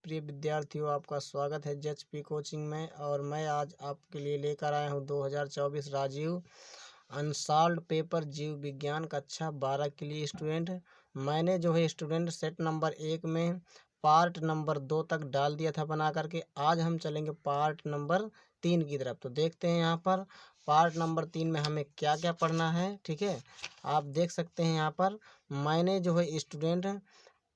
प्रिय विद्यार्थियों, आपका स्वागत है जेएचपी कोचिंग में। और मैं आज आपके लिए लेकर आया हूँ 2024 राजीव अनसॉल्व्ड पेपर जीव विज्ञान कक्षा 12 के लिए स्टूडेंट। मैंने जो है स्टूडेंट सेट नंबर 1 में पार्ट नंबर 2 तक डाल दिया था बना करके। आज हम चलेंगे पार्ट नंबर 3 की तरफ। तो देखते हैं यहाँ पर पार्ट नंबर 3 में हमें क्या क्या पढ़ना है। ठीक है, आप देख सकते हैं यहाँ पर मैंने जो है स्टूडेंट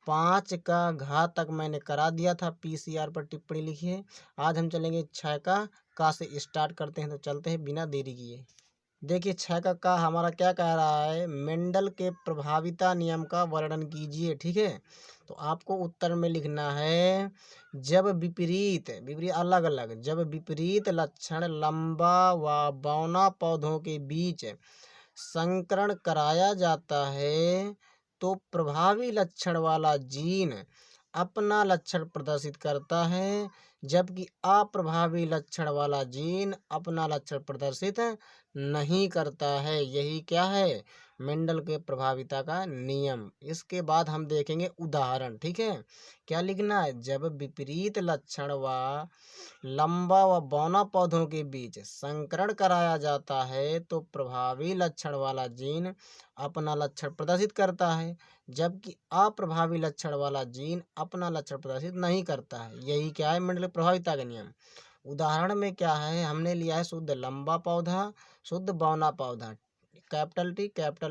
5 का घात तक मैंने करा दिया था। पीसीआर पर टिप्पणी लिखी है। आज हम चलेंगे 6 का से स्टार्ट करते हैं। तो चलते हैं बिना देरी किए। देखिए 6 का हमारा क्या कह रहा है, मेंडल के प्रभाविता नियम का वर्णन कीजिए। ठीक है, तो आपको उत्तर में लिखना है जब विपरीत विपरीत अलग अलग जब विपरीत लक्षण लंबा व बौना पौधों के बीच संकरण कराया जाता है तो प्रभावी लक्षण वाला जीन अपना लक्षण प्रदर्शित करता है, जबकि अप्रभावी लक्षण वाला जीन अपना लक्षण प्रदर्शित नहीं करता है। यही क्या है, मेंडल के प्रभाविता का नियम। इसके बाद हम देखेंगे उदाहरण। ठीक है, क्या लिखना है, जब विपरीत लक्षण व लंबा व बौना पौधों के बीच संकरण कराया जाता है तो प्रभावी लक्षण वाला जीन अपना लक्षण प्रदर्शित करता है, जबकि अप्रभावी लक्षण वाला जीन अपना लक्षण प्रदर्शित नहीं करता है। यही क्या है, मेंडल प्रभाविता का नियम। उदाहरण में क्या है, हमने लिया है शुद्ध लंबा पौधा, शुद्ध बौना पौधा, कैपिटल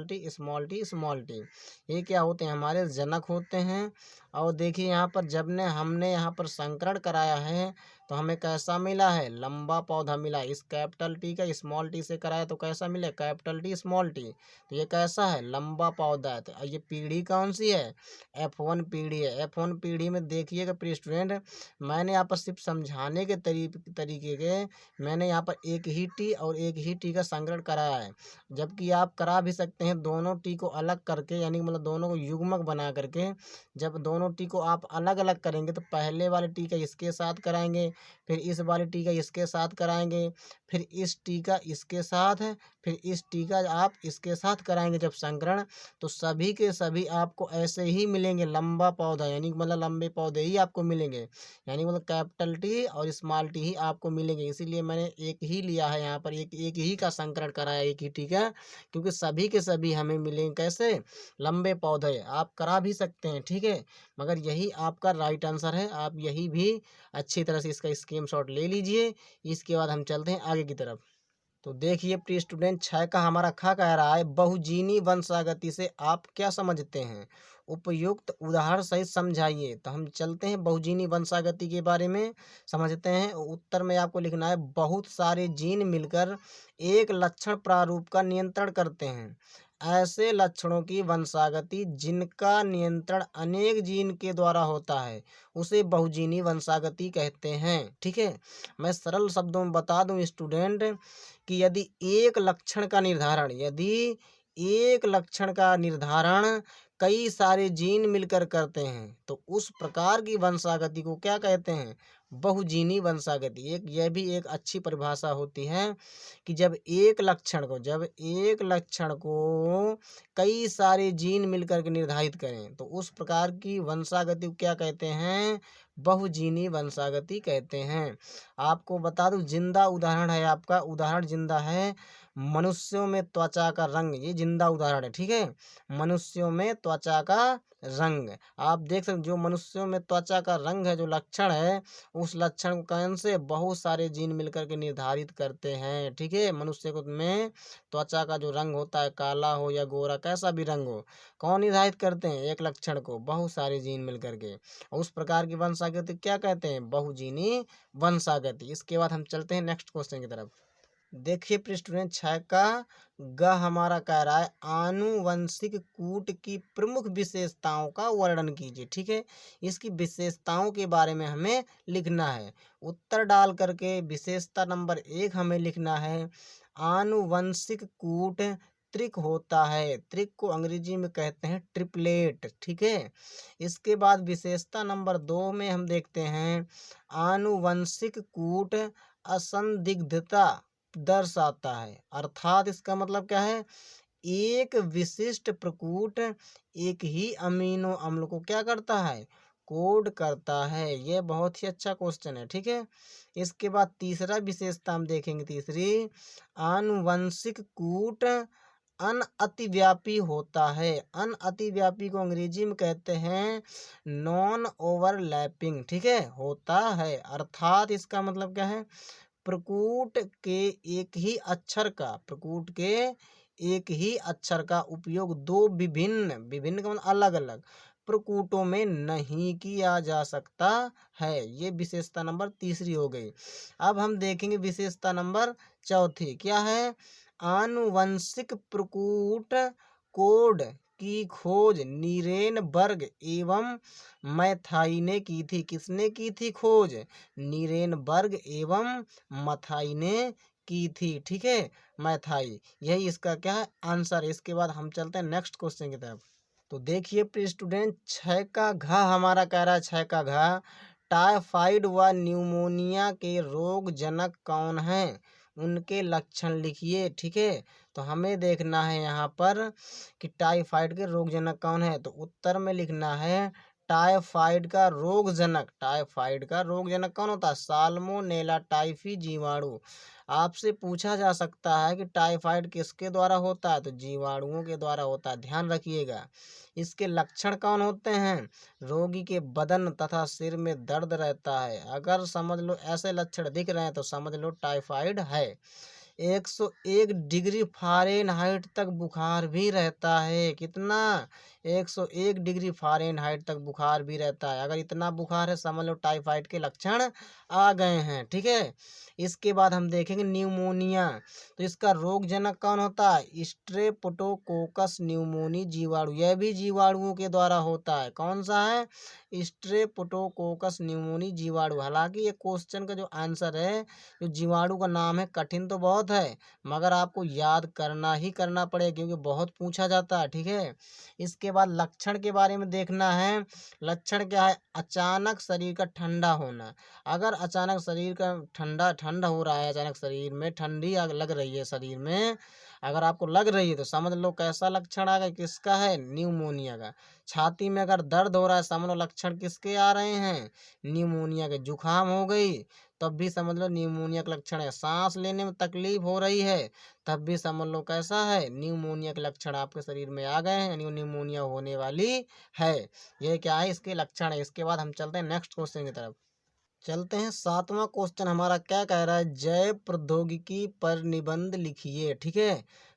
टी स्मॉल टी। ये क्या होते हैं, हमारे जनक होते हैं। और देखिए यहाँ पर जब ने हमने यहाँ पर संकरण कराया है तो हमें कैसा मिला है, लंबा पौधा मिला। इस कैपिटल टी का स्मॉल टी से कराया तो कैसा मिले, कैपिटल टी स्मॉल टी। तो ये कैसा है, लंबा पौधा है। तो ये पीढ़ी कौन सी है, F1 पीढ़ी है। F1 पीढ़ी में देखिएगा प्रिय स्टूडेंट, मैंने यहाँ पर सिर्फ समझाने के तरीके के मैंने यहाँ पर एक ही टी और एक ही टी का संकरण कराया है। जबकि आप करा भी सकते हैं दोनों टी को अलग करके, यानी मतलब दोनों को युग्मक बना करके। जब दोनों टी को आप अलग अलग करेंगे तो पहले वाले टी का इसके साथ कराएंगे, फिर इस वाले टी का इसके साथ कराएंगे, फिर इस टी का इसके साथ है, फिर इस टी का आप इसके साथ कराएंगे जब संकरण, तो सभी के सभी आपको ऐसे ही मिलेंगे, लंबा पौधा यानी मतलब लंबे पौधे ही आपको मिलेंगे। यानी मतलब कैपिटल टी और स्मॉल टी ही आपको मिलेंगे। इसीलिए मैंने एक ही लिया है यहाँ पर, एक एक ही का संकरण कराया, एक ही टी का, क्योंकि सभी के सभी हमें मिलेंगे कैसे, लंबे पौधे। आप करा भी सकते हैं, ठीक है, मगर यही आपका राइट आंसर है। आप यही भी अच्छी तरह से इसका स्क्रीनशॉट ले लीजिए। इसके बाद हम चलते हैं आगे की तरफ। तो देखिए प्रिय स्टूडेंट, 6 का हमारा खा कह रहा है बहुजीनी वंशागति से आप क्या समझते हैं, उपयुक्त उदाहरण सहित समझाइए। तो हम चलते हैं बहुजीनी वंशागति के बारे में समझते हैं। उत्तर में आपको लिखना है बहुत सारे जीन मिलकर एक लक्षण प्रारूप का नियंत्रण करते हैं। ऐसे लक्षणों की वंशागति जिनका नियंत्रण अनेक जीन के द्वारा होता है उसे बहुजीनी वंशागति कहते हैं। ठीक है, मैं सरल शब्दों में बता दूं स्टूडेंट कि यदि एक लक्षण का निर्धारण कई सारे जीन मिलकर करते हैं तो उस प्रकार की वंशागति को क्या कहते हैं, बहुजीनी वंशागति। यह भी एक अच्छी परिभाषा होती है कि जब एक लक्षण को कई सारे जीन मिलकर के निर्धारित करें तो उस प्रकार की वंशागति को क्या कहते हैं, बहुजीनी वंशागति कहते हैं। आपको बता दूं जिंदा उदाहरण है, आपका उदाहरण जिंदा है मनुष्यों में त्वचा का रंग, ये जिंदा उदाहरण है। ठीक है, मनुष्यों में त्वचा का रंग आप देख सकते, जो मनुष्यों में त्वचा का रंग है, जो लक्षण है, उस लक्षण को कौन से बहुत सारे जीन मिलकर के निर्धारित करते हैं। ठीक है, मनुष्य को में त्वचा का जो रंग होता है, काला हो या गोरा, कैसा भी रंग हो, कौन निर्धारित करते हैं, एक लक्षण को बहुत सारे जीन मिलकर के। उस प्रकार की वंशागति क्या कहते हैं, बहुजीनी वंशागति। इसके बाद हम चलते हैं नेक्स्ट क्वेश्चन की तरफ। देखिए प्रिय स्टूडेंट, 6 का ग हमारा कह रहा है आनुवंशिक कूट की प्रमुख विशेषताओं का वर्णन कीजिए। ठीक है, इसकी विशेषताओं के बारे में हमें लिखना है। उत्तर डाल करके विशेषता नंबर 1 हमें लिखना है, आनुवंशिक कूट त्रिक होता है। त्रिक को अंग्रेजी में कहते हैं ट्रिपलेट। ठीक है, इसके बाद विशेषता नंबर 2 में हम देखते हैं, आनुवंशिक कूट असंदिग्धता दर्शाता है। अर्थात इसका मतलब क्या है, एक विशिष्ट प्रकूट एक ही अमीनो अम्ल को क्या करता है, कोड करता है। ये बहुत ही अच्छा क्वेश्चन है, ठीक है। इसके बाद तीसरा विशेषता हम देखेंगे, तीसरी, आनुवंशिक कूट अनअतिव्यापी होता है। अनअतिव्यापी को अंग्रेजी में कहते हैं नॉन ओवरलैपिंग, ठीक है, होता है। अर्थात इसका मतलब क्या है, प्रकूट के एक ही अक्षर का, प्रकूट के एक ही अक्षर का उपयोग दो विभिन्न, विभिन्न का मतलब अलग अलग प्रकूटों में नहीं किया जा सकता है। ये विशेषता नंबर तीसरी हो गई। अब हम देखेंगे विशेषता नंबर चौथी, क्या है, आनुवंशिक प्रकूट कोड की खोज नीरेनबर्ग एवं मैथाई ने की थी। किसने की थी खोज? नीरेनबर्ग एवं मथाई ने की थी, ठीक है, मैथाई। यही इसका क्या है, आंसर है। इसके बाद हम चलते हैं नेक्स्ट क्वेश्चन की तरफ। तो देखिए प्रिय स्टूडेंट, 6 का घ हमारा कह रहा है, 6 का घ, टाइफाइड व न्यूमोनिया के रोग जनक कौन हैं, उनके लक्षण लिखिए, ठीक है। तो हमें देखना है यहाँ पर कि टाइफाइड के रोग जनक कौन है। तो उत्तर में लिखना है टाइफाइड का रोग जनक, टाइफाइड का रोग जनक कौन होता है, साल्मोनेला टाइफी जीवाणु। आपसे पूछा जा सकता है कि टाइफाइड किसके द्वारा होता है, तो जीवाणुओं के द्वारा होता है, ध्यान रखिएगा। इसके लक्षण कौन होते हैं, रोगी के बदन तथा सिर में दर्द रहता है। अगर समझ लो ऐसे लक्षण दिख रहे हैं तो समझ लो टाइफाइड है। 101 डिग्री फ़ारेनहाइट तक बुखार भी रहता है। कितना? 101 डिग्री फ़ारेनहाइट तक बुखार भी रहता है। अगर इतना बुखार है समझ लो टाइफाइड के लक्षण आ गए हैं, ठीक है। इसके बाद हम देखेंगे न्यूमोनिया। तो इसका रोग जनक कौन होता है, स्ट्रेप्टोकोकस न्यूमोनी जीवाणु। यह भी जीवाणुओं के द्वारा होता है। कौन सा है, स्ट्रेप्टोकोकस न्यूमोनी जीवाणु। हालांकि ये क्वेश्चन का जो आंसर है, जो जीवाणु का नाम है, कठिन तो बहुत है मगर आपको याद करना ही करना पड़ेगा क्योंकि बहुत पूछा जाता है, ठीक है। इसके बाद लक्षण के बारे में देखना है। लक्षण क्या है, अचानक शरीर का ठंडा होना। अगर अचानक शरीर का ठंड हो रहा है, अचानक शरीर में ठंडी आग लग रही है, शरीर में अगर आपको लग रही है तो समझ लो कैसा लक्षण आ गया, किसका है, न्यूमोनिया का। छाती में अगर दर्द हो रहा है समझ लो लक्षण किसके आ रहे हैं, न्यूमोनिया के। जुकाम हो गई तब भी समझ लो न्यूमोनिया का लक्षण है। सांस लेने में तकलीफ हो रही है तब भी समझ लो कैसा है, न्यूमोनिया के लक्षण आपके शरीर में आ गए हैं, यानी न्यूमोनिया होने वाली है। ये क्या है, इसके लक्षण है। इसके बाद हम चलते हैं नेक्स्ट क्वेश्चन की तरफ। चलते हैं 7वां क्वेश्चन हमारा क्या कह रहा है, जैव प्रौद्योगिकी पर निबंध लिखिए, ठीक है।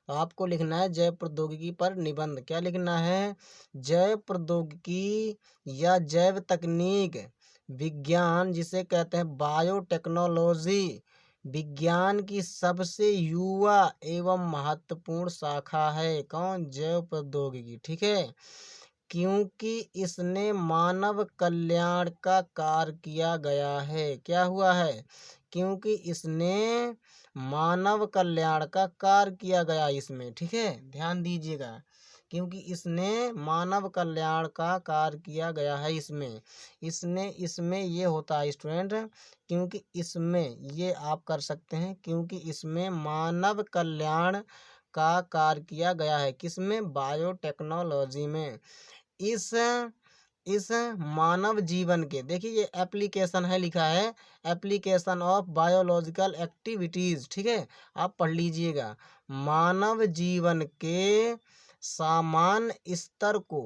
तो आपको लिखना है जैव प्रौद्योगिकी पर निबंध। क्या लिखना है, जैव प्रौद्योगिकी या जैव तकनीक विज्ञान, जिसे कहते हैं बायोटेक्नोलॉजी, विज्ञान की सबसे युवा एवं महत्वपूर्ण शाखा है। कौन, जैव प्रौद्योगिकी, ठीक है। क्योंकि इसने मानव कल्याण का कार्य किया गया है। क्या हुआ है, क्योंकि इसने मानव कल्याण का कार्य किया गया इसमें, ठीक है, ध्यान दीजिएगा। क्योंकि इसने मानव कल्याण का कार्य किया गया है इसमें। इसमें ये होता है स्टूडेंट, क्योंकि इसमें ये आप कर सकते हैं, क्योंकि इसमें मानव कल्याण का कार्य किया गया है। किसमें, बायोटेक्नोलॉजी में। इस इस मानव जीवन के, देखिए ये एप्लीकेशन है, लिखा है एप्लीकेशन ऑफ बायोलॉजिकल एक्टिविटीज़, ठीक है, आप पढ़ लीजिएगा। मानव जीवन के सामान्य स्तर को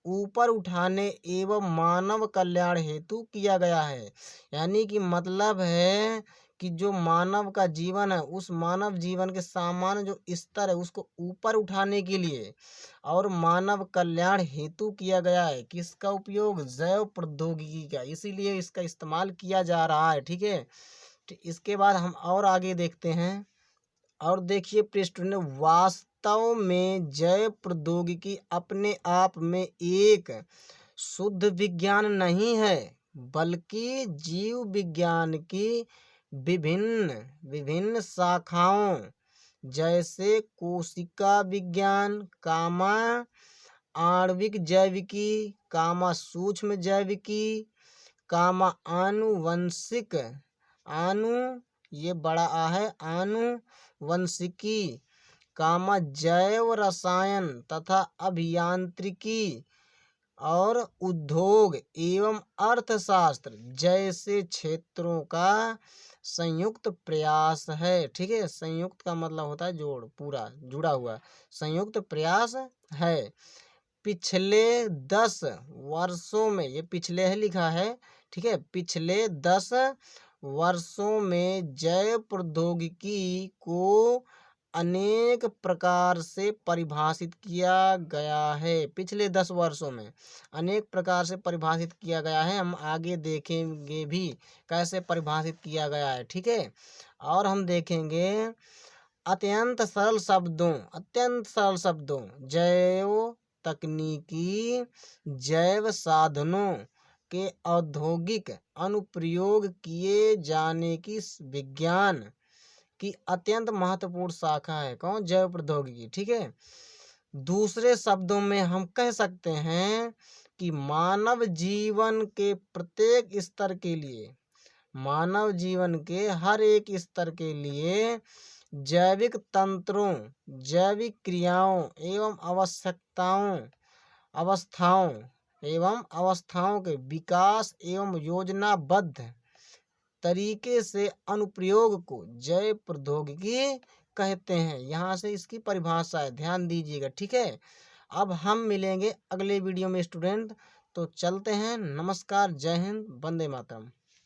ऊपर उठाने एवं मानव कल्याण हेतु किया गया है। यानी कि मतलब है कि जो मानव का जीवन है, उस मानव जीवन के सामान्य जो स्तर है उसको ऊपर उठाने के लिए और मानव कल्याण हेतु किया गया है। किसका उपयोग, जैव प्रौद्योगिकी का, इसीलिए इसका इस्तेमाल किया जा रहा है, ठीक है। इसके बाद हम और आगे देखते हैं। और देखिए प्रिय स्टूडेंट, वास्तव में जैव प्रौद्योगिकी अपने आप में एक शुद्ध विज्ञान नहीं है, बल्कि जीव विज्ञान की विभिन्न विभिन्न शाखाओं, जैसे कोशिका विज्ञान, कामा आणविक जैविकी, कामा सूक्ष्म जैविकी, कामा आनुवंशिक, आनु ये बड़ा आ है, आनुवंशिकी, कामा जैव रसायन तथा अभियांत्रिकी, और उद्योग एवं अर्थशास्त्र जैसे क्षेत्रों का संयुक्त प्रयास है। ठीक है, संयुक्त का मतलब होता है जोड़, पूरा जुड़ा हुआ, संयुक्त प्रयास है। पिछले 10 वर्षों में, ये पिछले है लिखा है, ठीक है, पिछले 10 वर्षों में जैव प्रौद्योगिकी को अनेक प्रकार से परिभाषित किया गया है। पिछले 10 वर्षों में अनेक प्रकार से परिभाषित किया गया है। हम आगे देखेंगे भी कैसे परिभाषित किया गया है। ठीक है, और हम देखेंगे अत्यंत सरल शब्दों जैव तकनीकी जैव साधनों के औद्योगिक अनुप्रयोग किए जाने की विज्ञान की अत्यंत महत्वपूर्ण शाखा है। कौन? जैव प्रौद्योगिकी। ठीक है, दूसरे शब्दों में हम कह सकते हैं कि मानव जीवन के प्रत्येक स्तर के लिए, मानव जीवन के हर एक स्तर के लिए जैविक तंत्रों, जैविक क्रियाओं एवं अवस्थाओं के विकास एवं योजनाबद्ध तरीके से अनुप्रयोग को जैव प्रौद्योगिकी कहते हैं। यहाँ से इसकी परिभाषा है, ध्यान दीजिएगा। ठीक है, अब हम मिलेंगे अगले वीडियो में स्टूडेंट। तो चलते हैं, नमस्कार, जय हिंद, वंदे मातरम।